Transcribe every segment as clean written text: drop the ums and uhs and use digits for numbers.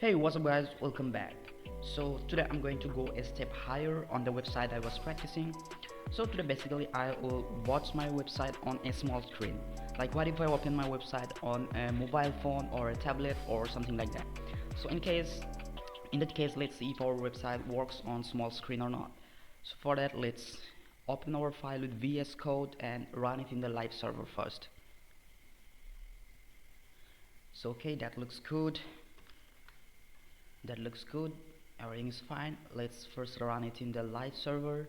Hey, what's up guys, welcome back. So today I'm going to go a step higher on the website I was practicing. So today basically I will watch my website on a small screen. Like what if I open my website on a mobile phone or a tablet or something like that. So in that case let's see if our website works on small screen or not. So for that let's open our file with VS Code and run it in the live server first. So okay, that looks good. Everything is fine. Let's first run it in the live server.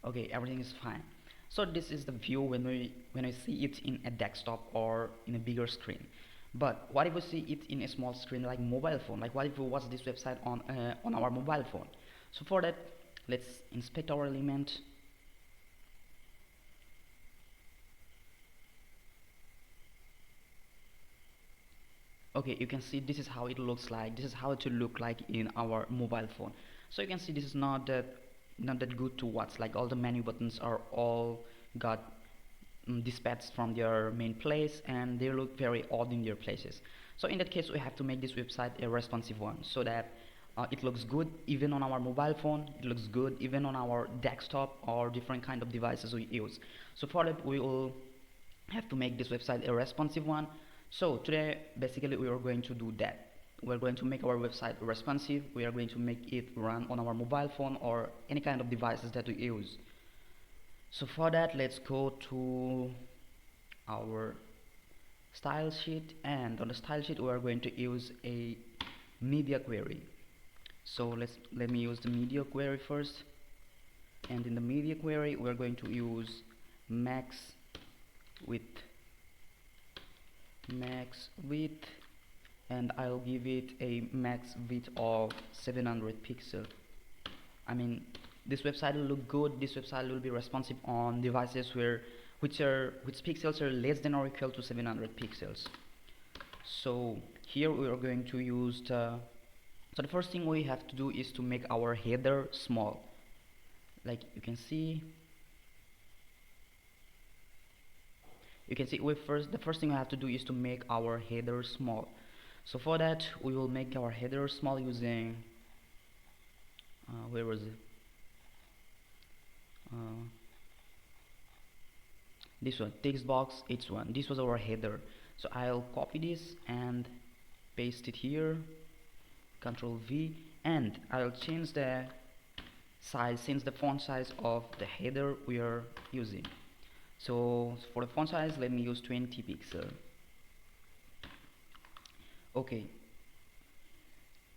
Okay, everything is fine. So this is the view when I see it in a desktop or in a bigger screen. But what if we see it in a small screen like mobile phone? Like what if we watch this website on our mobile phone? So for that, let's inspect our element. Okay, you can see this is how it looks like. This is how it will look like in our mobile phone. So you can see this is not that good to watch. Like all the menu buttons are all got dispatched from their main place, and they look very odd in their places. So in that case we have to make this website a responsive one, so that it looks good even on our mobile phone, it looks good even on our desktop or different kind of devices we use. So for that we will have to make this website a responsive one. So today basically we are going to do that. We're going to make our website responsive. We are going to make it run on our mobile phone or any kind of devices that we use. So for that let's go to our style sheet, and on the style sheet we are going to use a media query. So let me use the media query first, and in the media query we are going to use max width, and I'll give it a max width of 700 pixel. I mean, this website will look good. This website will be responsive on devices which pixels are less than or equal to 700 pixels. So here we are going to use so the first thing we have to do is to make our header small. Like you can see the first thing we have to do is to make our header small. So for that we will make our header small using where was it, this one, text box h1. This was our header. So I'll copy this and paste it here, Control V, and I'll change the size, since the font size of the header we are using. So for the font size let me use 20 pixel. Okay,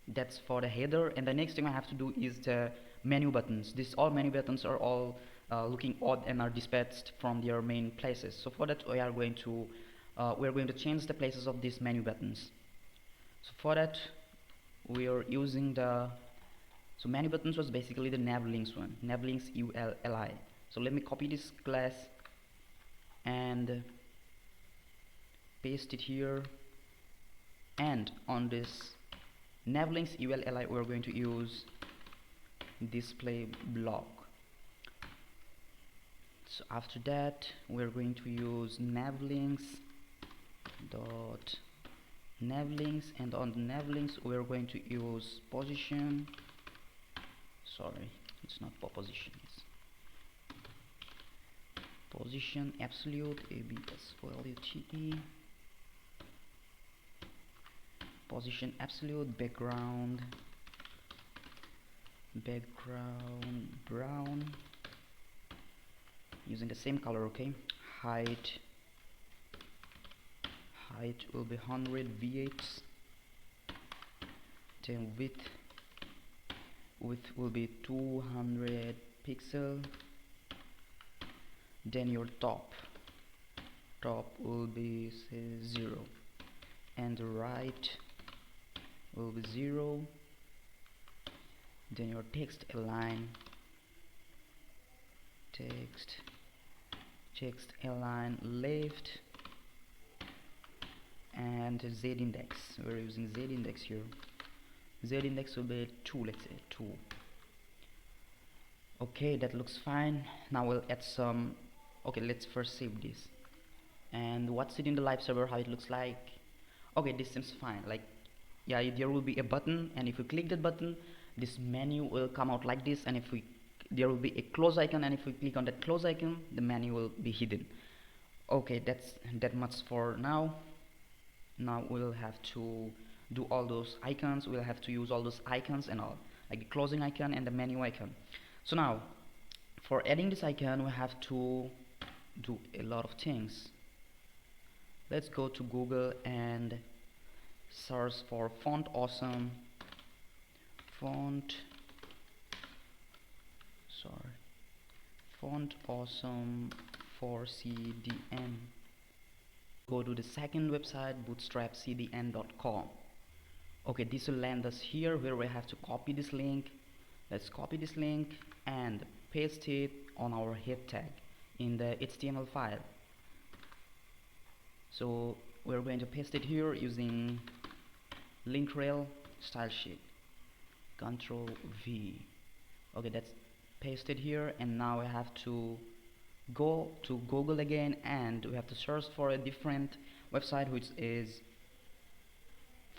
that's for the header. And the next thing I have to do is the menu buttons. This all menu buttons are all looking odd and are dispatched from their main places. So for that we are going to change the places of these menu buttons. So for that we are using so menu buttons was basically the nav links one, nav links ULLI. So let me copy this class and paste it here, and on this navlinks ULLI we are going to use display block. So after that we are going to use navlinks dot navlinks, and on the navlinks we are going to use position, sorry it's not position, it's position absolute ABSOLUTE, position absolute, background brown, using the same color. Okay, height will be 100 VH, then width will be 200 pixel, then your top will be say 0, and the right will be 0, then your text align left, and Z index, we're using Z index here. Z index will be 2, let's say 2. Okay, that looks fine. Now we'll add some. Okay, let's first save this. And what's it in the live server, how it looks like. Okay, this seems fine. Like, yeah, there will be a button, and if you click that button, this menu will come out like this, and if we there will be a close icon, and if we click on that close icon, the menu will be hidden. Okay, that's that much for now. Now we'll have to do all those icons, we'll have to use all those icons and all, like the closing icon and the menu icon. So now for adding this icon we have to do a lot of things. Let's go to Google and search for font awesome font sorry font awesome for CDN. Go to the second website, bootstrapcdn.com. okay, this will land us here where we have to copy this link. Let's copy this link and paste it on our head tag in the HTML file. So we're going to paste it here using link rel style sheet, Control V. okay, that's pasted here, and now we have to go to Google again and we have to search for a different website, which is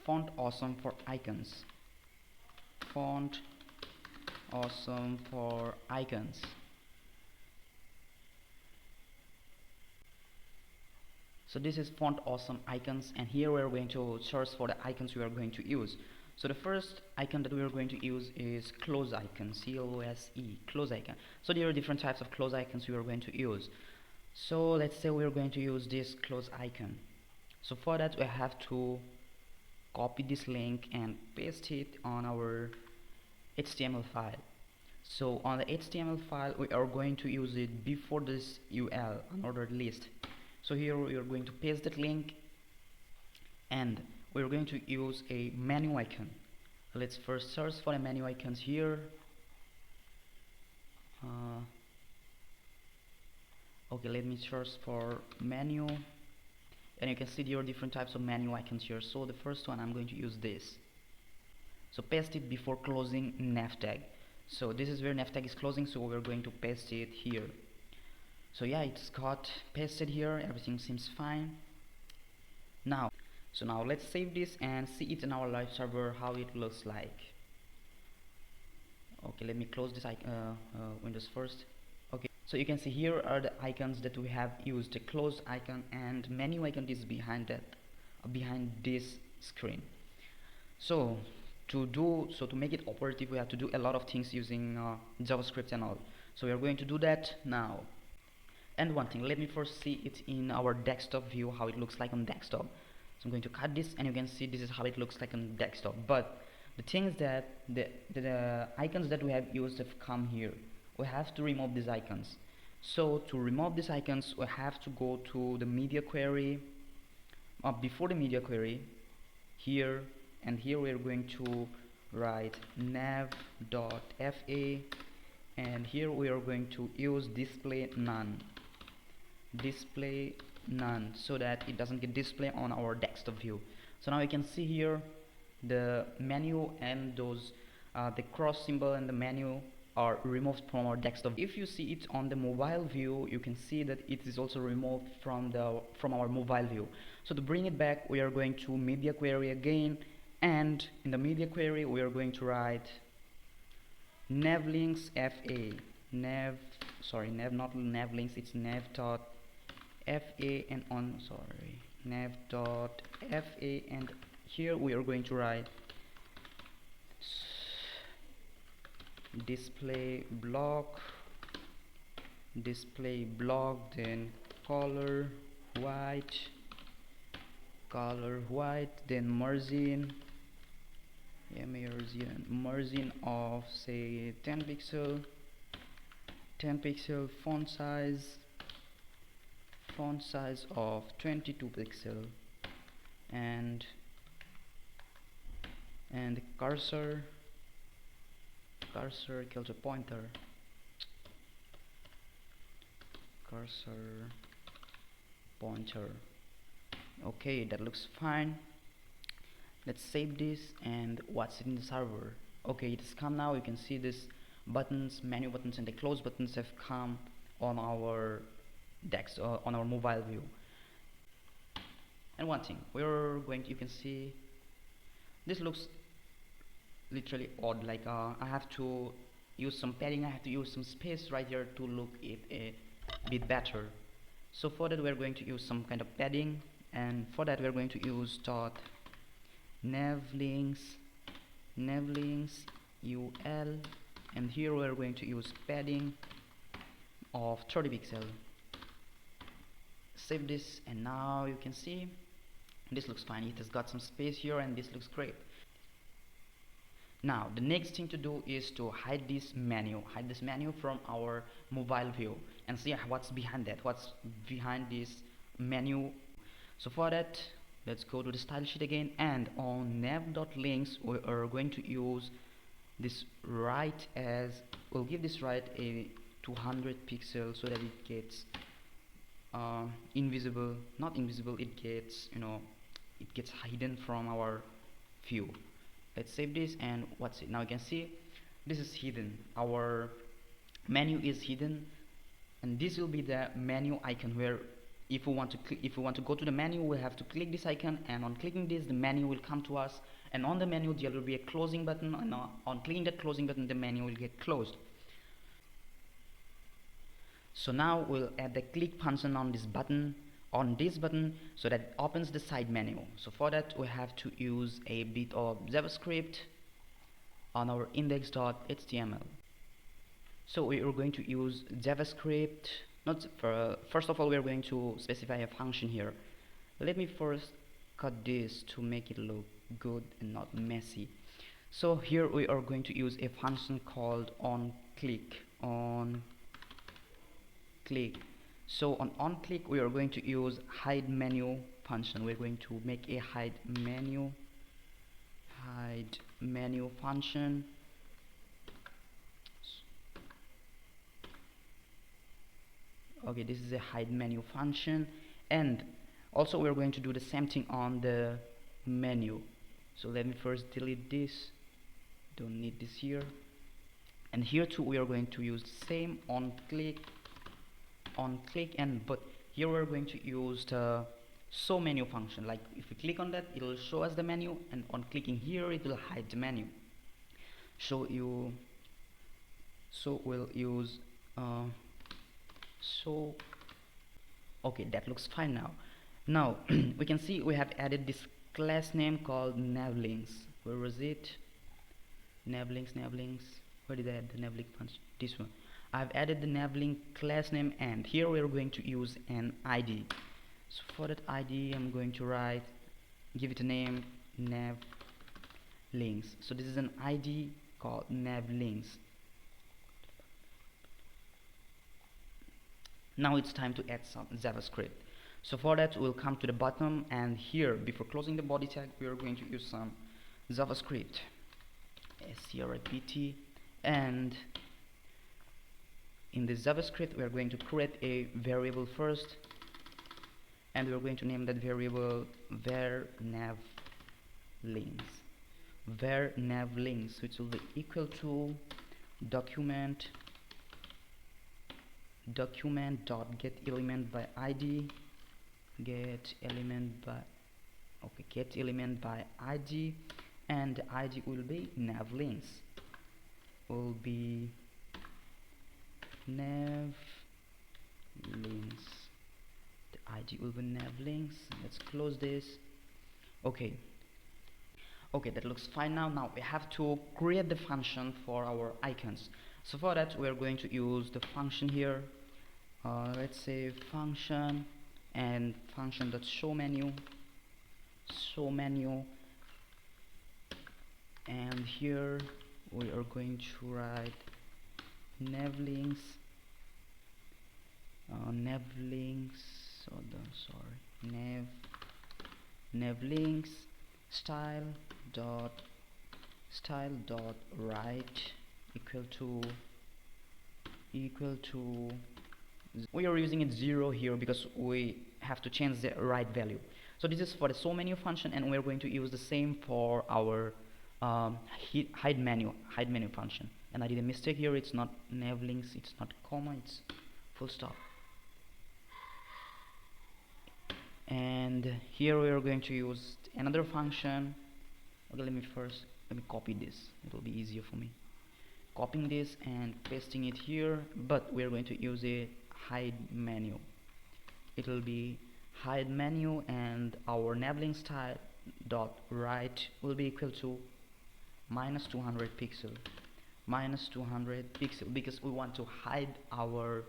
font awesome for icons. Font awesome for icons. So this is font awesome icons, and here we are going to search for the icons we are going to use. So the first icon that we are going to use is close icon, C-L-O-S-E, close icon. So there are different types of close icons we are going to use. So let's say we are going to use this close icon. So for that we have to copy this link and paste it on our HTML file. So on the HTML file we are going to use it before this UL, unordered list. So here we are going to paste that link, and we're going to use a menu icon. Let's first search for the menu icons here. Okay, let me search for menu, and you can see there are different types of menu icons here. So the first one, I'm going to use this. So paste it before closing nav tag. So this is where nav tag is closing, so we're going to paste it here. So yeah, it's got pasted here, everything seems fine. Now let's save this and see it in our live server how it looks like. Okay, let me close this Windows first. Okay, so you can see here are the icons that we have used. The close icon and menu icon is behind that, behind this screen. So to make it operative, we have to do a lot of things using JavaScript and all. So we are going to do that now. And one thing, let me first see it in our desktop view, how it looks like on desktop. So I'm going to cut this, and you can see this is how it looks like on desktop. But the thing is that the icons that we have used have come here. We have to remove these icons. So to remove these icons, we have to go to the media query. Before the media query, here and here we are going to write nav.fa, and here we are going to use display none, so that it doesn't get display on our desktop view. So now you can see here the menu and those the cross symbol and the menu are removed from our desktop. If you see it on the mobile view, you can see that it is also removed from our mobile view. So to bring it back, we are going to media query again, and in the media query we are going to write navlinks fa, not navlinks, it's nav.fa, and nav.fa, and here we are going to write display block, then color white, then margin of say 10 pixel, font size of 22 pixel, and cursor equal to pointer, okay, that looks fine. Let's save this and watch it in the server. Okay, it has come now. You can see this buttons, menu buttons, and the close buttons have come on our on our mobile view. And one thing, we're going to, you can see this looks literally odd, like I have to use some padding, I have to use some space right here to look it a bit better. So for that we're going to use some kind of padding, and for that we're going to use dot navlinks ul, and here we're going to use padding of 30 pixel. Save this, and now you can see this looks fine. It has got some space here and this looks great. Now the next thing to do is to hide this menu from our mobile view and see what's behind that, what's behind this menu. So for that, let's go to the style sheet again, and on nav.links we are going to use this right as, we'll give this right a 200 pixels so that it gets invisible, not invisible, it gets, you know, it gets hidden from our view. Let's save this, and what's it now? You can see this is hidden, our menu is hidden, and this will be the menu icon where if we want to go to the menu, we have to click this icon, and on clicking this the menu will come to us, and on the menu there will be a closing button, and on clicking that closing button the menu will get closed. So now we'll add the click function on this button, so that it opens the side menu. So for that we have to use a bit of JavaScript on our index.html. So we are going to use JavaScript, first of all we are going to specify a function here. Let me first cut this to make it look good and not messy. So here we are going to use a function called onClick. So on click we are going to use hide menu function. We're going to make a hide menu function. Okay, this is a hide menu function, and also we're going to do the same thing on the menu. So let me first delete this, don't need this here, and here too we are going to use the same on click, and but here we're going to use the show menu function. Like if we click on that, it will show us the menu, and on clicking here it will hide the menu. So we'll use okay, that looks fine now. We can see we have added this class name called navlinks. Where was it? Navlinks, where did I add the navlink function? This one. I've added the navlink class name, and here we are going to use an ID. So for that ID I'm going to give it a name navlinks. So this is an ID called navlinks. Now it's time to add some JavaScript. So for that we'll come to the bottom, and here before closing the body tag we are going to use some JavaScript, script, and in this JavaScript we are going to create a variable first, and we are going to name that variable var navlinks, which will be equal to document dot get element by id, get element by id, and the id will be navlinks, will be navlinks. The id will be navlinks. Let's close this. Okay, that looks fine now we have to create the function for our icons. So for that we are going to use the function here, let's say function and function.show menu, and here we are going to write navlinks style dot right equal to we are using it 0 here because we have to change the right value. So this is for the show menu function, and we're going to use the same for our hide menu function. And I did a mistake here, it's not navlinks, it's not comma, it's full stop. And and here we are going to use another function. Okay, let me copy this, it will be easier for me copying this and pasting it here, but we're going to use a hide menu. It will be hide menu, and our enabling style dot right will be equal to minus 200 pixel, because we want to hide our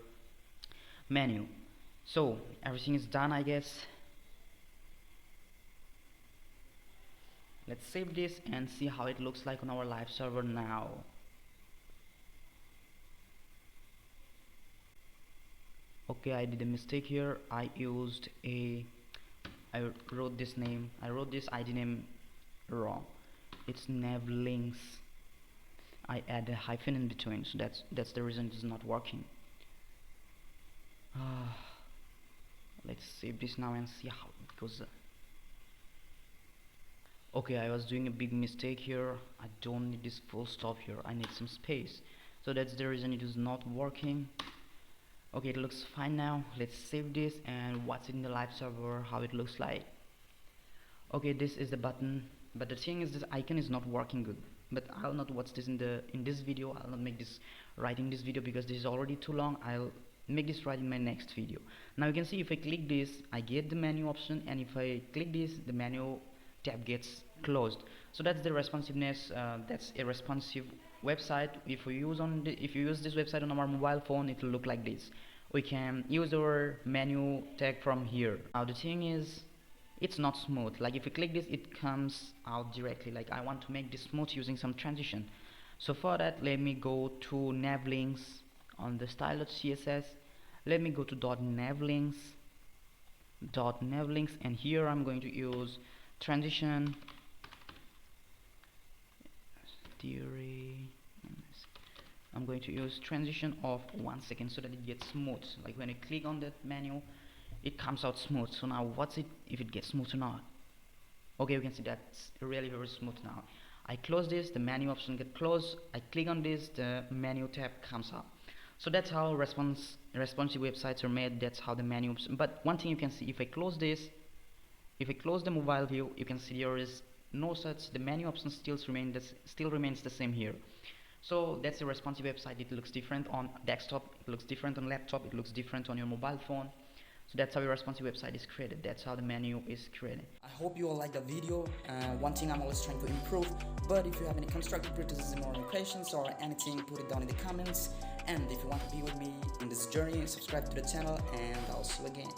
menu. So everything is done, I guess. Let's save this and see how it looks like on our live server now. Okay, I did a mistake here. I wrote this ID name wrong. It's navlinks. I add a hyphen in between, so that's the reason it's not working. Let's save this now and see how it goes. Okay, I was doing a big mistake here. I don't need this full stop here, I need some space, so that's the reason it is not working. Okay, it looks fine now. Let's save this and watch it in the live server how it looks like. Okay, this is the button, but the thing is this icon is not working good. But I'll not watch this in this video. I'll not make this right in this video because this is already too long. I'll make this right in my next video. Now you can see if I click this, I get the menu option, and if I click this, the menu tab gets closed. So that's the responsiveness. That's a responsive website. If you use this website on our mobile phone, it will look like this. We can use our menu tag from here. Now the thing is, it's not smooth. Like if you click this, it comes out directly. Like I want to make this smooth using some transition. So for that, let me go to navlinks on the style.css. Let me go to .navlinks, and here I'm going to use transition theory. I'm going to use transition of 1 second so that it gets smooth. Like when I click on that menu, it comes out smooth. So now what's it if it gets smooth or not? Okay, you can see that's really very smooth now. I close this, the menu option get closed. I click on this, the menu tab comes up. So that's how responsive websites are made. That's how the menu option. But one thing you can see, if I close this, if I close the mobile view, you can see there is no such, the menu option still remains the same here. So that's a responsive website. It looks different on desktop, it looks different on laptop, it looks different on your mobile phone. So that's how a responsive website is created. That's how the menu is created. I hope you all like the video. One thing I'm always trying to improve, but if you have any constructive criticism or any questions or anything, put it down in the comments. And if you want to be with me in this journey, subscribe to the channel, and I'll see you again.